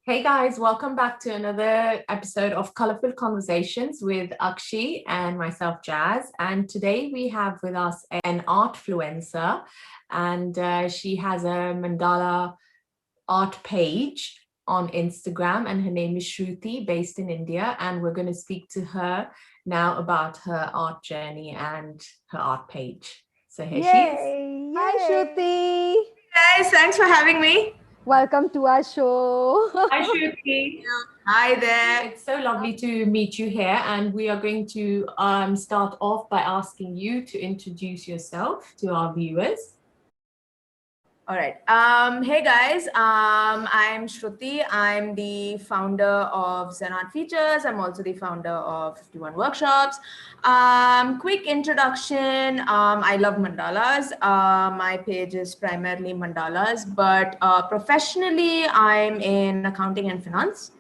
Hey guys, welcome back to another episode of Colourful Conversations with Akshi and myself, Jas. And today we have with us an artfluencer, and she has a mandala art page on Instagram, and her name is Sruthi, based in India. And we're going to speak to her now about her art journey and her art page. So here she is. Yay! Hi, Shruti. Guys, thanks for having me. Welcome to our show. Hi, Sruthi. Hi there. It's so lovely to meet you here, and we are going to start off by asking you to introduce yourself to our viewers. All right. Hey guys, I'm Shruti. I'm the founder of Zen Art Features. I'm also the founder of 51 Workshops. Quick introduction. I love mandalas. My page is primarily mandalas, but professionally, I'm in accounting and finance.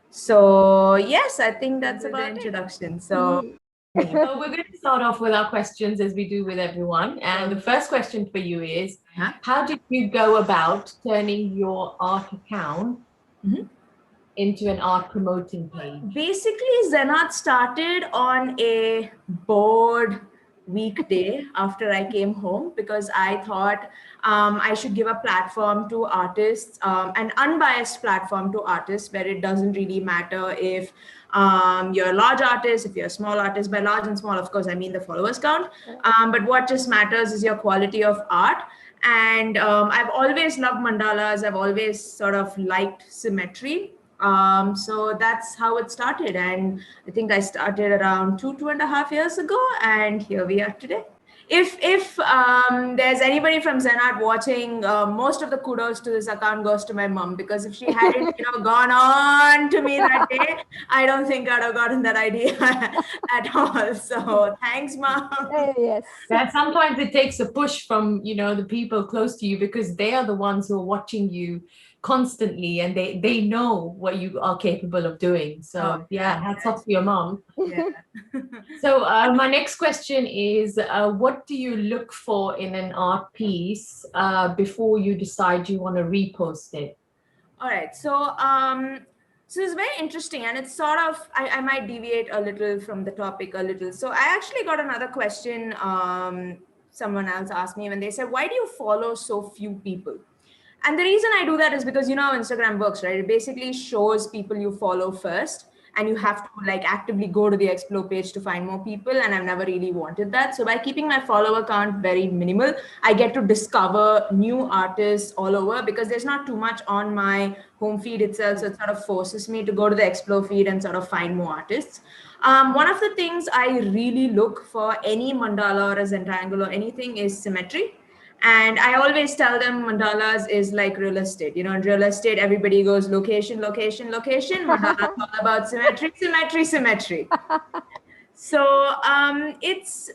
So yes, I think that's about the introduction. So we're going to start off with our questions as we do with everyone. And the first question for you is, how did you go about turning your art account into an art promoting page? Basically, Zen Art started on a bored weekday after I came home because I thought I should give a platform to artists, an unbiased platform to artists where it doesn't really matter if you're a large artist, if you're a small artist. By large and small, of course, I mean the followers count. But what just matters is your quality of art. And I've always loved mandalas. I've always sort of liked symmetry. So that's how it started. And I think I started around 2.5 years ago. And here we are today. If there's anybody from Zen Art watching, most of the kudos to this account goes to my mom, because if she hadn't gone on to me that day, I don't think I'd have gotten that idea at all. So thanks, mom. Yes. Yeah, sometimes it takes a push from the people close to you, because they are the ones who are watching you constantly, and they know what you are capable of doing. So hats off to your mom. Yeah. So my next question is, what do you look for in an art piece before you decide you want to repost it? All right. So it's very interesting, and it's sort of, I might deviate a little from the topic a little. So I actually got another question. Someone else asked me when they said, why do you follow so few people? And the reason I do that is because how Instagram works, right? It basically shows people you follow first, and you have to actively go to the explore page to find more people. And I've never really wanted that. So by keeping my follower count very minimal, I get to discover new artists all over, because there's not too much on my home feed itself. So it sort of forces me to go to the explore feed and sort of find more artists. One of the things I really look for any mandala or a zentangle or anything is symmetry. And I always tell them mandalas is like real estate. In real estate, everybody goes location, location, location. Mandala is all about symmetry, symmetry, symmetry. So it's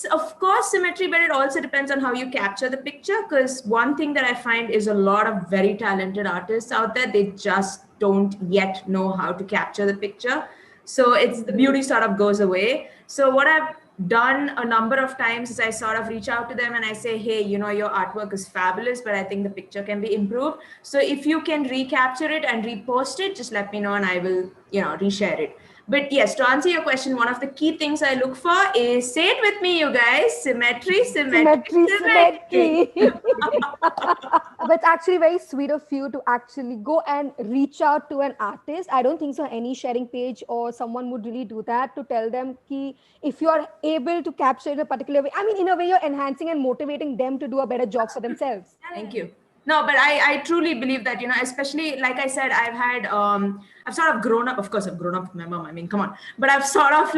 of course symmetry, but it also depends on how you capture the picture. Because one thing that I find is a lot of very talented artists out there, they just don't yet know how to capture the picture. So it's the beauty sort of goes away. So what I've done a number of times is I sort of reach out to them and I say, hey, your artwork is fabulous, but I think the picture can be improved. So if you can recapture it and repost it, just let me know and I will, reshare it. But yes, to answer your question, one of the key things I look for is, say it with me, you guys, symmetry, symmetry, symmetry. But it's actually very sweet of you to actually go and reach out to an artist. I don't think so any sharing page or someone would really do that, to tell them ki if you are able to capture in a particular way, I mean, in a way you're enhancing and motivating them to do a better job for themselves. Thank you. No, but I truly believe that, especially like I said, I've sort of grown up, of course, I've grown up with my mom. I mean, come on, but I've sort of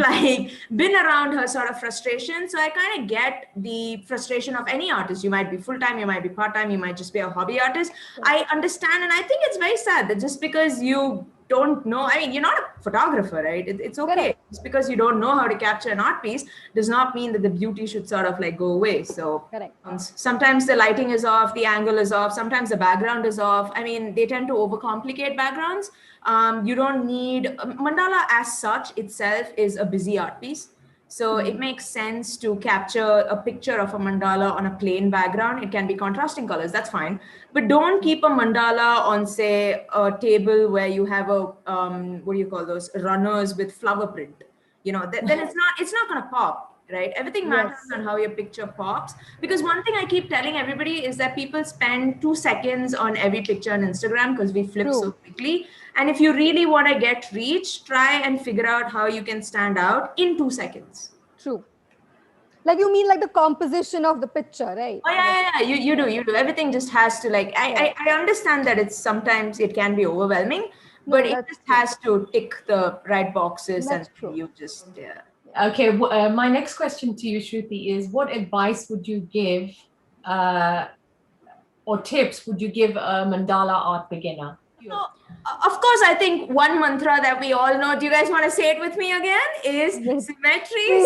been around her sort of frustration. So I kind of get the frustration of any artist. You might be full-time, you might be part-time, you might just be a hobby artist. I understand. And I think it's very sad that just because you don't know, I mean, you're not a photographer, right? It's okay. Correct. Just because you don't know how to capture an art piece does not mean that the beauty should sort of go away. So sometimes the lighting is off, the angle is off, sometimes the background is off. I mean, they tend to overcomplicate backgrounds. You don't need mandala as such itself is a busy art piece. So it makes sense to capture a picture of a mandala on a plain background. It can be contrasting colors, that's fine. But don't keep a mandala on, say, a table where you have a, what do you call those, runners with flower print. Then it's not going to pop, right? Everything matters on how your picture pops. Because one thing I keep telling everybody is that people spend 2 seconds on every picture on Instagram because we flip so quickly. And if you really want to get reach, try and figure out how you can stand out in 2 seconds. True. Like you mean like the composition of the picture, right? Oh yeah. You do. Everything just has to like, I understand that it's sometimes it can be overwhelming, but it just has to tick the right boxes and you just, Okay, my next question to you, Shruti, is what advice would you give or tips would you give a mandala art beginner? So, of course, I think one mantra that we all know, do you guys want to say it with me again? Is symmetry.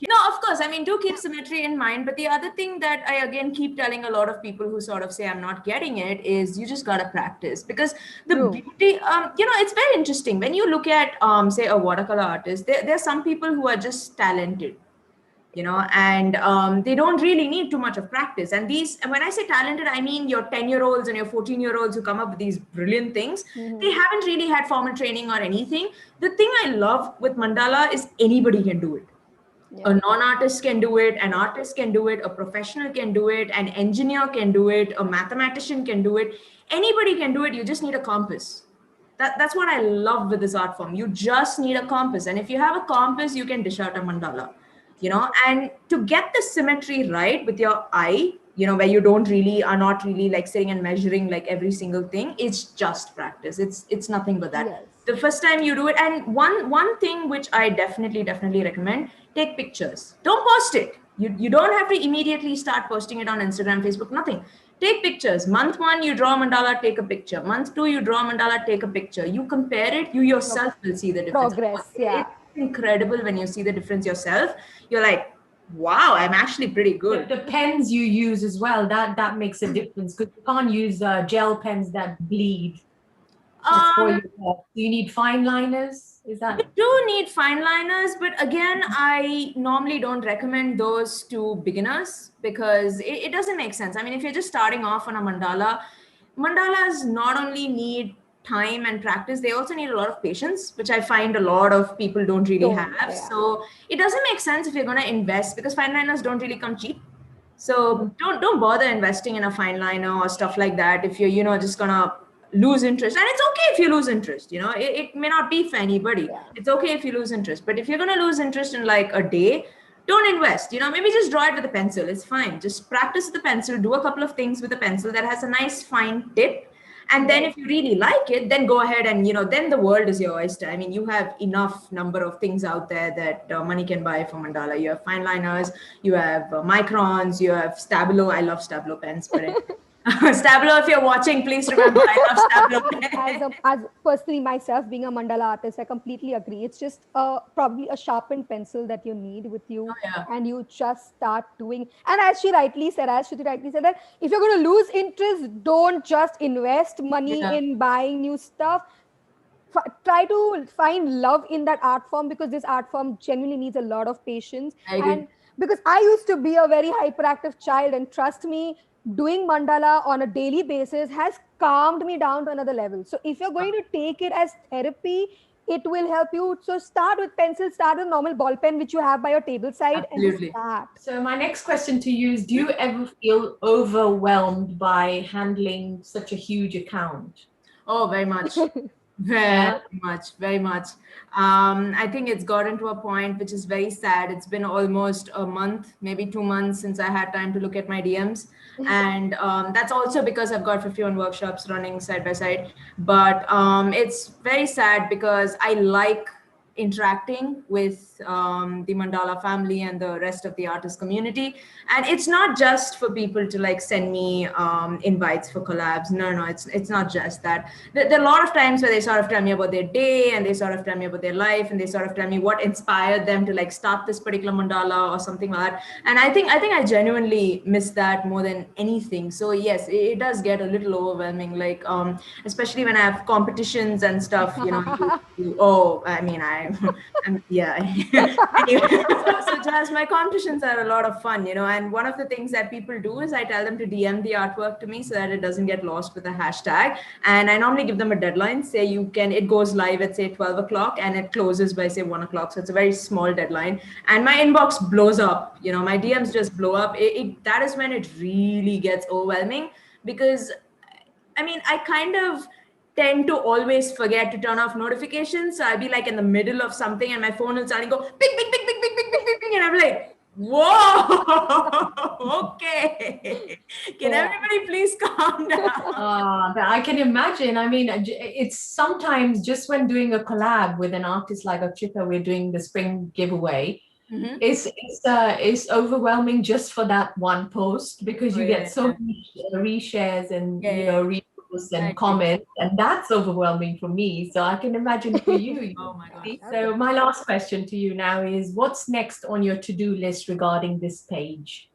No, of course. I mean, do keep symmetry in mind. But the other thing that I again keep telling a lot of people who sort of say I'm not getting it is you just got to practice. Because the beauty, it's very interesting. When you look at, say, a watercolor artist, there are some people who are just talented. And they don't really need too much of practice. And when I say talented, I mean your 10-year-olds and your 14-year-olds who come up with these brilliant things. They haven't really had formal training or anything. The thing I love with mandala is anybody can do it. A non-artist can do it, an artist can do it, a professional can do it, an engineer can do it, a mathematician can do it. Anybody can do it. You just need a compass. That's what I love with this art form. You just need a compass. And if you have a compass, you can dish out a mandala. And to get the symmetry right with your eye, where you are not really like sitting and measuring like every single thing, it's just practice. It's nothing but that. The first time you do it, and one thing which I definitely recommend, take pictures. Don't post it. You don't have to immediately start posting it on Instagram, Facebook, nothing. Take pictures. Month 1, you draw a mandala, take a picture. Month 2, you draw a mandala, take a picture. You compare it, you yourself will see the difference. Progress, It's incredible when you see the difference yourself. You're like, wow, I'm actually pretty good. The pens you use as well, that makes a difference, because you can't use gel pens that bleed. You need fine liners. Is that? You do need fine liners, but again, I normally don't recommend those to beginners because it doesn't make sense. I mean, if you're just starting off on a mandalas not only need time and practice, they also need a lot of patience, which I find a lot of people don't really have. So it doesn't make sense if you're going to invest, because fine liners don't really come cheap. So don't bother investing in a fine liner or stuff like that if you're just gonna lose interest. And it's okay if you lose interest. It may not be for anybody. It's okay if you lose interest, but if you're gonna lose interest in like a day, don't invest. Maybe just draw it with a pencil. It's fine. Just practice with the pencil. Do a couple of things with a pencil that has a nice fine tip. And then if you really like it, then go ahead and, then the world is your oyster. I mean, you have enough number of things out there that money can buy for mandala. You have fine liners, you have microns, you have Stabilo. I love Stabilo pens. But Stabilo, if you're watching, please remember, I love Stabilo pens. As personally myself, being a mandala artist, I completely agree. It's just probably a sharpened pencil that you need with you, and you just start doing. And as Shruti rightly said, that if you're going to lose interest, don't just invest money in buying new stuff. Try to find love in that art form, because this art form genuinely needs a lot of patience. And because I used to be a very hyperactive child, and trust me, doing mandala on a daily basis has calmed me down to another level. So if you're going to take it as therapy, it will help you. So start with pencil, start with normal ball pen, which you have by your table side. Absolutely. And start. So my next question to you is, do you ever feel overwhelmed by handling such a huge account? Oh, very much. Very much. I think it's gotten to a point which is very sad. It's been almost a month, maybe 2 months since I had time to look at my DMs. And that's also because I've got 51 workshops running side by side. But it's very sad because I like interacting with the mandala family and the rest of the artist community. And it's not just for people to like send me invites for collabs. No, it's not just that. There are a lot of times where they sort of tell me about their day, and they sort of tell me about their life, and they sort of tell me what inspired them to like start this particular mandala or something like that. And I think I genuinely miss that more than anything. So yes, it does get a little overwhelming, like especially when I have competitions and stuff, I mean, Anyway, so Jas, my competitions are a lot of fun, and one of the things that people do is I tell them to DM the artwork to me so that it doesn't get lost with a hashtag. And I normally give them a deadline, say it goes live at say 12 o'clock and it closes by say 1 o'clock. So it's a very small deadline. And my inbox blows up, my DMs just blow up. That is when it really gets overwhelming because I kind of tend to always forget to turn off notifications. So I'll be like in the middle of something and my phone will suddenly go ping, ping, ping, ping, ping, ping, ping, ping, ping, and I'm like, whoa, okay. Can everybody please calm down? I can imagine. It's sometimes just when doing a collab with an artist like Akshita, we're doing the spring giveaway. Mm-hmm. It's overwhelming just for that one post because you get so many reshares and reposts and comments, and that's overwhelming for me. So I can imagine for you. Oh my God. So my last question to you now is, what's next on your to-do list regarding this page?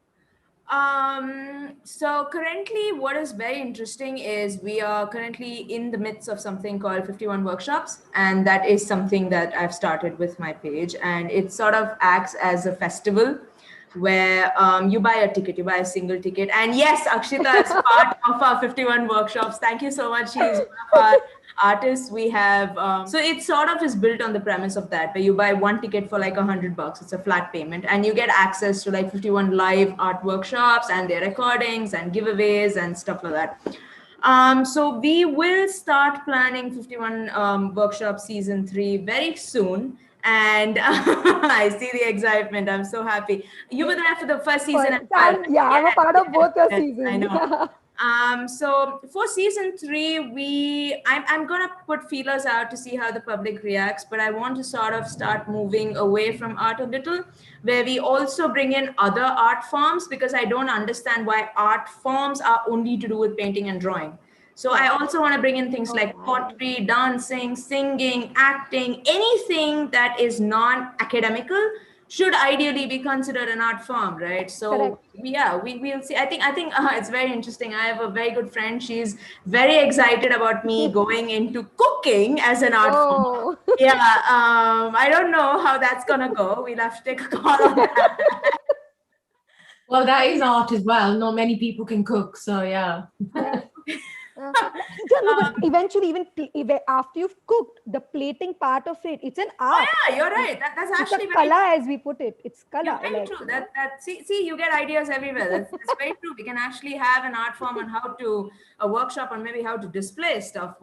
So currently what is very interesting is we are currently in the midst of something called 51 workshops. And that is something that I've started with my page. And it sort of acts as a festival where you buy a ticket, you buy a single ticket. And yes, Akshita is part of our 51 workshops. Thank you so much. She's one of our artists. We have, so it sort of is built on the premise of that, where you buy one ticket for like $100. It's a flat payment and you get access to like 51 live art workshops and their recordings and giveaways and stuff like that. So we will start planning 51 workshop season 3 very soon. And I see the excitement. I'm so happy. You were there for the first season. I'm a part of both your seasons. I know. So for season 3, I'm gonna put feelers out to see how the public reacts, but I want to sort of start moving away from art a little, where we also bring in other art forms, because I don't understand why art forms are only to do with painting and drawing. So I also want to bring in things like pottery, dancing, singing, acting, anything that is non-academical should ideally be considered an art form, right? So we'll see. I think it's very interesting. I have a very good friend. She's very excited about me going into cooking as an art form. Yeah, I don't know how that's gonna go. We'll have to take a call on that. Well, that is art as well. Not many people can cook, so yeah. But eventually, even after you've cooked, the plating part of it's an art. Oh yeah, you're right. That's actually it's a color, as we put it. It's color. Very true. See, you get ideas everywhere. That's very true. We can actually have an art form on how to a workshop on maybe how to display stuff.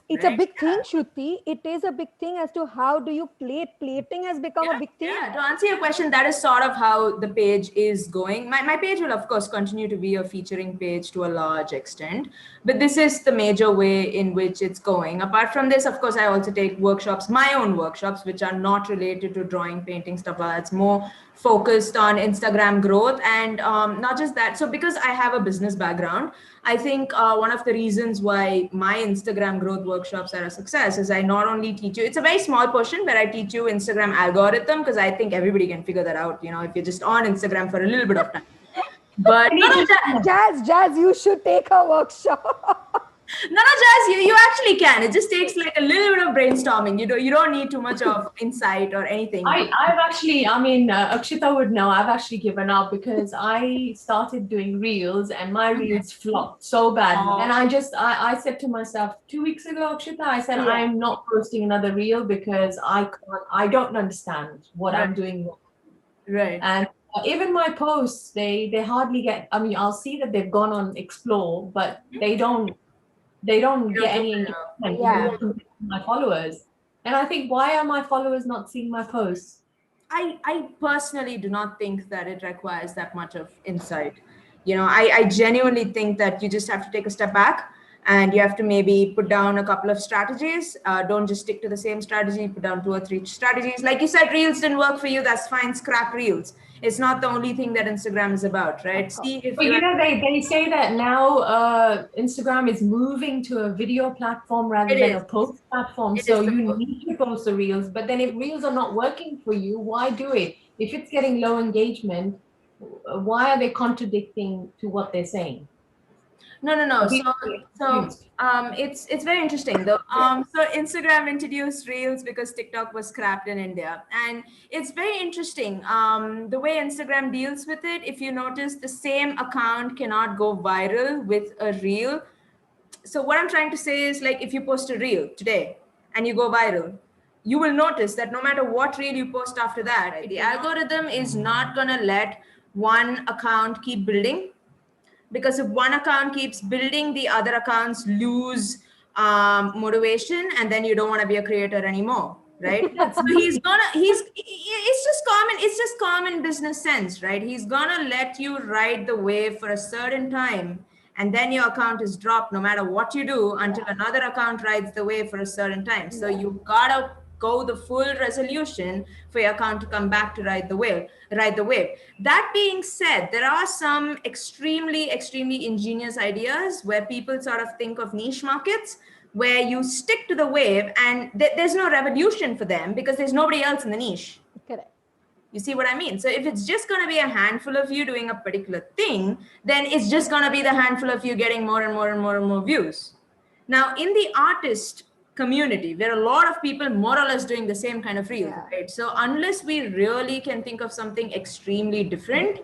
It's a big thing, Shruti. It is a big thing as to how do you plate. Plating has become a big thing. Yeah. To answer your question, that is sort of how the page is going. My page will of course continue to be a featuring page to a large extent, but this is the major way in which it's going. Apart from this, of course, I also take workshops, my own workshops, which are not related to drawing, painting, stuff like that. It's more focused on Instagram growth. And not just that. So because I have a business background, I think one of the reasons why my Instagram growth workshops are a success is I not only teach you, it's a very small portion where I teach you Instagram algorithm, because I think everybody can figure that out, if you're just on Instagram for a little bit of time. But Jas, you should take a workshop. No, Jas, you actually can. It just takes like a little bit of brainstorming. You don't need too much of insight or anything. I've actually, Akshita would know, I've actually given up because I started doing reels and my reels flopped so badly. And I said to myself 2 weeks ago, Akshita, I said, I'm not posting another reel because I don't understand what I'm doing wrong. Right. And even my posts, they hardly get, I'll see that they've gone on explore, but they don't get any engagement from my followers. And I think, why are my followers not seeing my posts? I personally do not think that it requires that much of insight. I genuinely think that you just have to take a step back and you have to maybe put down a couple of strategies. Don't just stick to the same strategy, put down 2 or 3 strategies. Like you said, reels didn't work for you. That's fine. Scrap reels. It's not the only thing that Instagram is about, right? See if they say that now Instagram is moving to a video platform rather than a post platform. So you need to post the reels. But then if reels are not working for you, why do it? If it's getting low engagement, why are they contradicting to what they're saying? No. He's confused. It's very interesting though. So Instagram introduced Reels because TikTok was scrapped in India, and it's very interesting. The way Instagram deals with it. If you notice, the same account cannot go viral with a Reel. So what I'm trying to say is, like, if you post a Reel today and you go viral, you will notice that no matter what Reel you post after that, the algorithm is not gonna let one account keep building, because if one account keeps building, the other accounts lose motivation, and then you don't want to be a creator anymore, right? So it's just common business sense, right? He's gonna let you ride the wave for a certain time, and then your account is dropped no matter what you do until another account rides the wave for a certain time. So you gotta go the full resolution for your account to come back to ride the wave. That being said, there are some extremely ingenious ideas where people sort of think of niche markets where you stick to the wave, and there's no revolution for them because there's nobody else in the niche. Correct. You see what I mean? So if it's just going to be a handful of you doing a particular thing, then it's just going to be the handful of you getting more and more views. Now, in the artist community, there are a lot of people more or less doing the same kind of reels, right? So unless we really can think of something extremely different,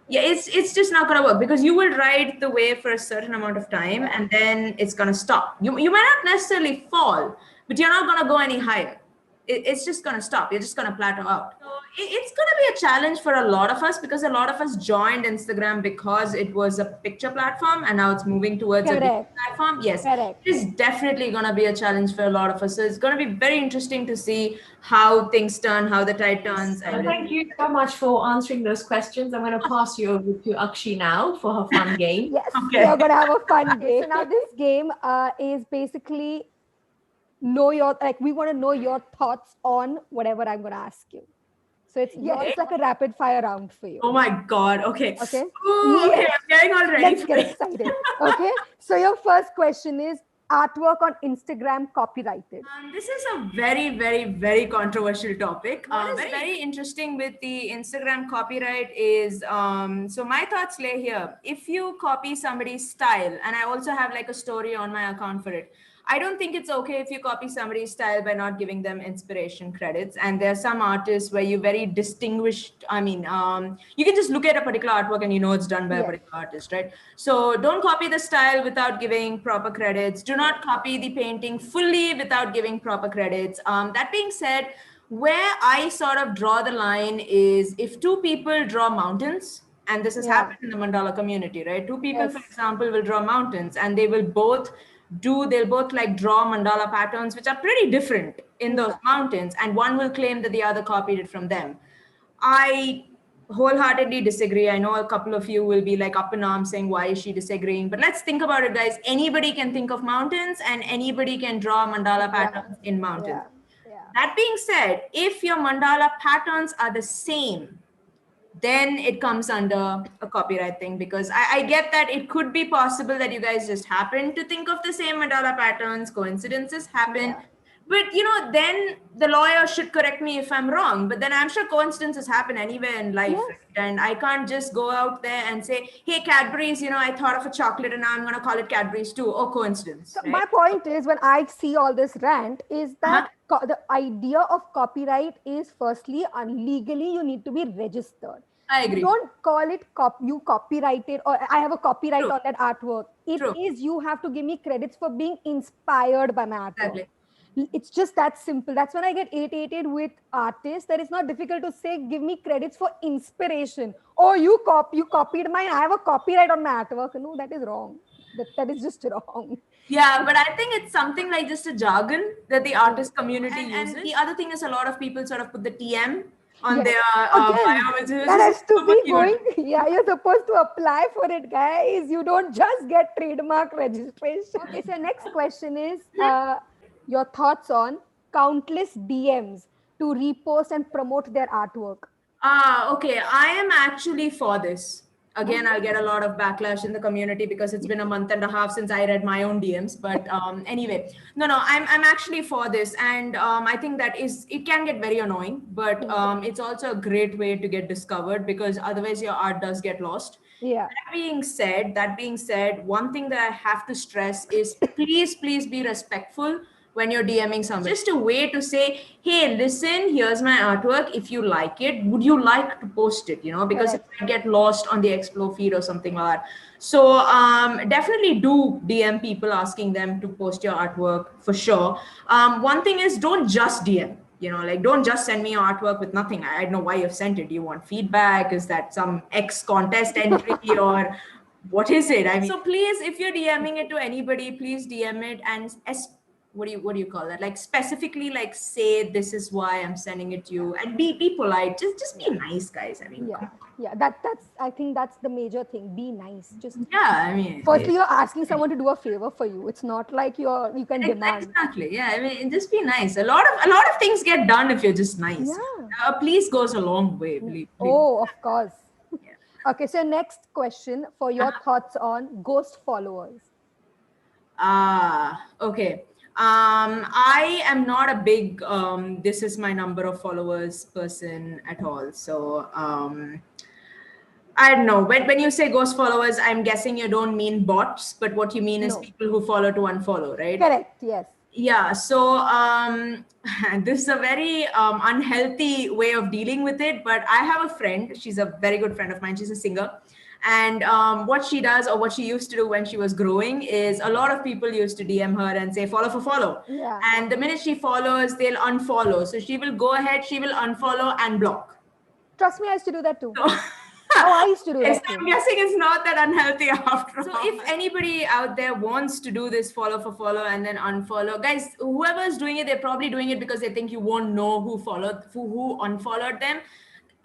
it's just not going to work, because you will ride the wave for a certain amount of time and then it's going to stop. You might not necessarily fall, but you're not going to go any higher. It's just going to stop. You're just going to plateau out. So it's going to be a challenge for a lot of us, because a lot of us joined Instagram because it was a picture platform, and now it's moving towards a video platform. Yes, it is definitely going to be a challenge for a lot of us. So it's going to be very interesting to see how things turn, how the tide turns. So thank you so much for answering those questions. I'm going to pass you over to Akshi now for her fun game. Yes, we are going to have a fun game. So now this game is basically we want to know your thoughts on whatever I'm going to ask you. So it's like a rapid fire round for you. Oh my God. Okay. Okay. Ooh, okay, I'm getting all ready. Let's get excited. Okay. So your first question is artwork on Instagram copyrighted. This is a very controversial topic. What is very interesting with the Instagram copyright is, so my thoughts lay here. If you copy somebody's style, and I also have like a story on my account for it, I don't think it's okay if you copy somebody's style by not giving them inspiration credits. And there are some artists where you very distinguished, you can just look at a particular artwork and you know it's done by a particular artist, right? So don't copy the style without giving proper credits. Do not copy the painting fully without giving proper credits. That being said, where I sort of draw the line is if two people draw mountains, and this has happened in the mandala community, right? Two people, for example, will draw mountains, and they'll both like draw mandala patterns, which are pretty different in those mountains. And one will claim that the other copied it from them. I wholeheartedly disagree. I know a couple of you will be like up in arms saying, why is she disagreeing? But let's think about it, guys. Anybody can think of mountains, and anybody can draw mandala patterns in mountains. That being said, if your mandala patterns are the same, then it comes under a copyright thing, because I get that it could be possible that you guys just happen to think of the same mandala patterns, coincidences happen. But, then the lawyer should correct me if I'm wrong. But then I'm sure coincidences happen anywhere in life. Right? And I can't just go out there and say, hey, Cadbury's, I thought of a chocolate and now I'm going to call it Cadbury's too. Oh, coincidence. So my point is, when I see all this rant, is that the idea of copyright is, firstly, legally you need to be registered. I agree. You don't call it you copyrighted, or I have a copyright on that artwork. It is, you have to give me credits for being inspired by my artwork. Exactly. It's just that simple. That's when I get irritated with artists, that it's not difficult to say, give me credits for inspiration. Oh, you copied mine, I have a copyright on my artwork. No, that is wrong. That is just wrong. Yeah, but I think it's something like just a jargon that the artist community uses. And the other thing is, a lot of people sort of put the TM on their bio. That has to be going. Yeah, you're supposed to apply for it, guys. You don't just get trademark registration. Okay, so next question is your thoughts on countless DMs to repost and promote their artwork. Okay, I am actually for this. Again, I'll get a lot of backlash in the community because it's been a month and a half since I read my own DMs. But anyway, no, I'm actually for this, and I think that it can get very annoying, but it's also a great way to get discovered because otherwise your art does get lost. Yeah. That being said, one thing that I have to stress is please be respectful when you're DMing somebody. Just a way to say, hey, listen, here's my artwork. If you like it, would you like to post it? Because it might get lost on the explore feed or something like that. So definitely do DM people asking them to post your artwork for sure. One thing is don't just DM. Don't just send me your artwork with nothing. I don't know why you've sent it. Do you want feedback? Is that some X contest entry or what is it? I mean, so please, if you're DMing it to anybody, please DM it and what do you call that? Like specifically, like say this is why I'm sending it to you, and be polite. Just be nice, guys. I mean, That's I think that's the major thing. Be nice. Just I mean, firstly, you're asking someone to do a favor for you. It's not like you can demand. Exactly. Yeah. I mean, just be nice. A lot of things get done if you're just nice. Yeah. Please goes a long way. Please. Oh, of course. Okay, so next question for your thoughts on ghost followers. Okay. I am not a big this is my number of followers person at all. So I don't know. When you say ghost followers, I'm guessing you don't mean bots, but what you mean is people who follow to unfollow, right? Correct. Yes. Yeah. So this is a very unhealthy way of dealing with it. But I have a friend. She's a very good friend of mine. She's a singer. And what she does, or what she used to do when she was growing, is a lot of people used to DM her and say follow for follow. Yeah. And the minute she follows, they'll unfollow. So she will go ahead, she will unfollow and block. Trust me, I used to do that too. I used to do that too. I'm guessing it's not that unhealthy after all. So if anybody out there wants to do this follow for follow and then unfollow, guys, whoever's doing it, they're probably doing it because they think you won't know who unfollowed them.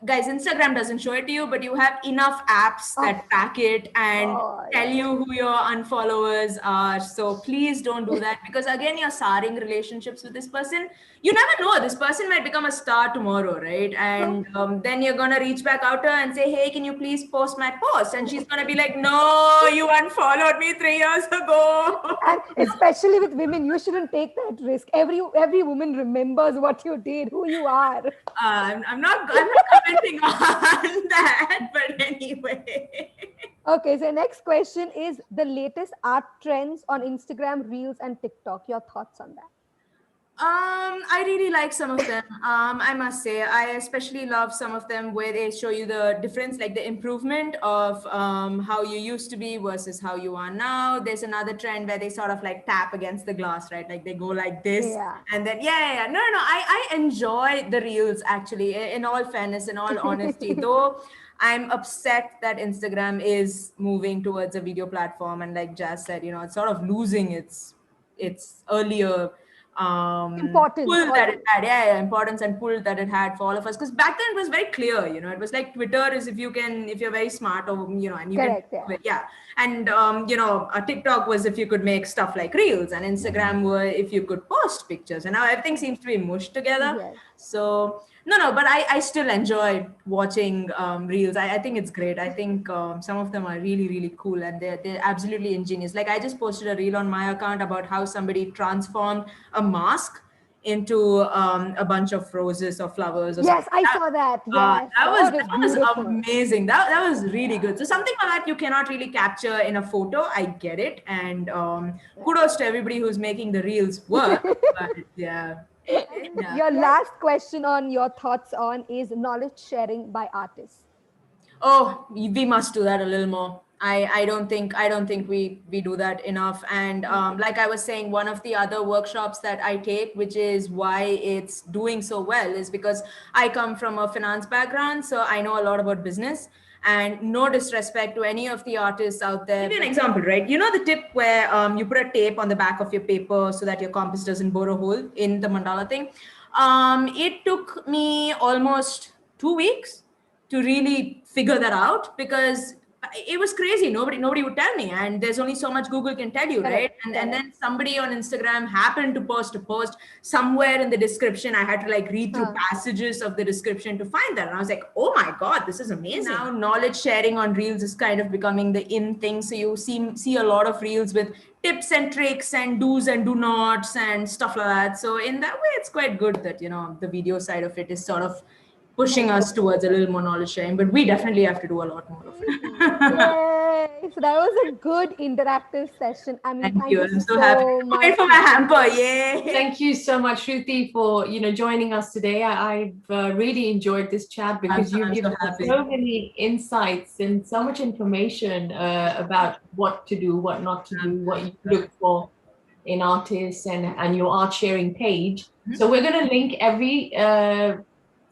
Guys, Instagram doesn't show it to you, but you have enough apps that track it and tell you who your unfollowers are. So please don't do that, because again, you're starting relationships with this person. You never know. This person might become a star tomorrow, right? And then you're going to reach back out to her and say, hey, can you please post my post? And she's going to be like, no, you unfollowed me 3 years ago. And especially with women, you shouldn't take that risk. Every woman remembers what you did, who you are. I'm not commenting on that, but anyway. Okay, so next question is the latest art trends on Instagram, Reels, and TikTok. Your thoughts on that? I really like some of them. I must say, I especially love some of them where they show you the difference, like the improvement of how you used to be versus how you are now. There's another trend where they sort of like tap against the glass, right? Like they go like this, and then No. I enjoy the reels actually. In all fairness, in all honesty, though. I'm upset that Instagram is moving towards a video platform, and like Jas said, it's sort of losing its earlier importance that it had, importance and pull that it had for all of us, because back then it was very clear, it was like Twitter is if you're very smart, or and you Correct, can and a TikTok was if you could make stuff like reels, and Instagram were if you could post pictures, and now everything seems to be mushed together. So but I still enjoy watching reels. I think it's great. I think some of them are really, really cool, and they're absolutely ingenious. Like I just posted a reel on my account about how somebody transformed a mask into a bunch of roses or flowers. Or yes, I saw that. Yes, that was amazing. That was really good. So something like that you cannot really capture in a photo. I get it, and kudos to everybody who's making the reels work. But Your last question on your thoughts on is knowledge sharing by artists. Oh, we must do that a little more. I don't think we do that enough. And like I was saying, one of the other workshops that I take, which is why it's doing so well, is because I come from a finance background, so I know a lot about business. And no disrespect to any of the artists out there. I'll give you an example, right? You know the tip where you put a tape on the back of your paper so that your compass doesn't bore a hole in the mandala thing? It took me almost 2 weeks to really figure that out, because it was crazy. Nobody would tell me, and there's only so much Google can tell you, right? And then somebody on Instagram happened to post a post somewhere in the description. I had to like read through passages of the description to find that, and I was like, oh my god, this is amazing. Now knowledge sharing on Reels is kind of becoming the in thing. So you see a lot of Reels with tips and tricks and do's and do nots and stuff like that. So in that way, it's quite good that the video side of it is sort of pushing us towards a little more knowledge sharing, but we definitely have to do a lot more of it. Yay! So that was a good interactive session. I mean, thank you. I'm so happy. much. Wait for my hamper. Yay! Thank you so much, Sruthi, for joining us today. I've really enjoyed this chat because you've given us so many insights and so much information about what to do, what not to do, what you look for in artists and your art sharing page. So we're going to link every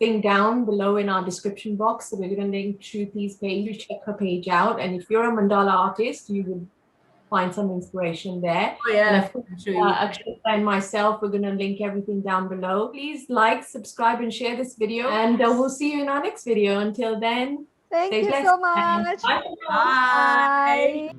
thing down below in our description box. So we're going to link Shruthi's page, check her page out. And if you're a mandala artist, you will find some inspiration there. Oh, yeah. And of course, Akshita and myself, we're going to link everything down below. Please like, subscribe, and share this video. And we'll see you in our next video. Until then, thank you so much. Bye. Bye.